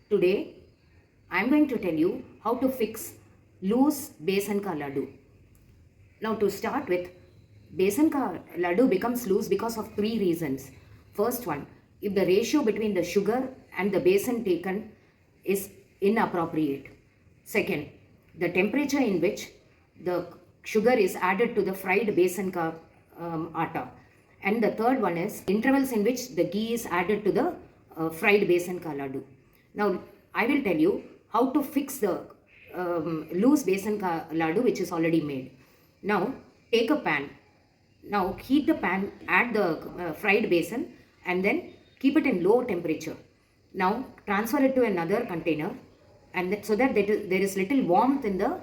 Today, I am going to tell you how to fix loose besan ka ladoo. Now to start with, besan ka ladoo becomes loose because of three reasons. First one, if the ratio between the sugar and the besan taken is inappropriate. Second, the temperature in which the sugar is added to the fried besan ka atta. And the third one is intervals in which the ghee is added to the fried besan ka ladoo. Now, I will tell you how to fix the loose besan ka ladoo which is already made. Now, take a pan. Now, heat the pan, add the fried besan and then keep it in low temperature. Now, transfer it to another container and so that there is little warmth in the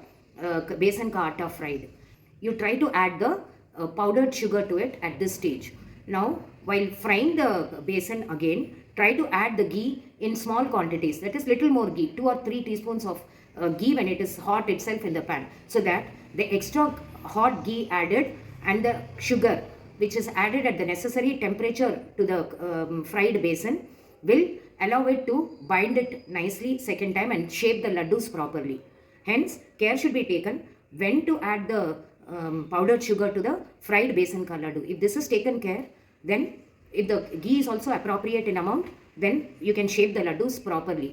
besan ka atta fried. You try to add the powdered sugar to it at this stage. Now, while frying the besan again, try to add the ghee in small quantities. That is little more ghee, 2 or 3 teaspoons of ghee when it is hot itself in the pan. So that the extra hot ghee added and the sugar which is added at the necessary temperature to the fried besan will allow it to bind it nicely second time and shape the ladoos properly. Hence, care should be taken when to add the powdered sugar to the fried besan ka ladoo. If this is taken care, then if the ghee is also appropriate in amount, then you can shape the ladoos properly.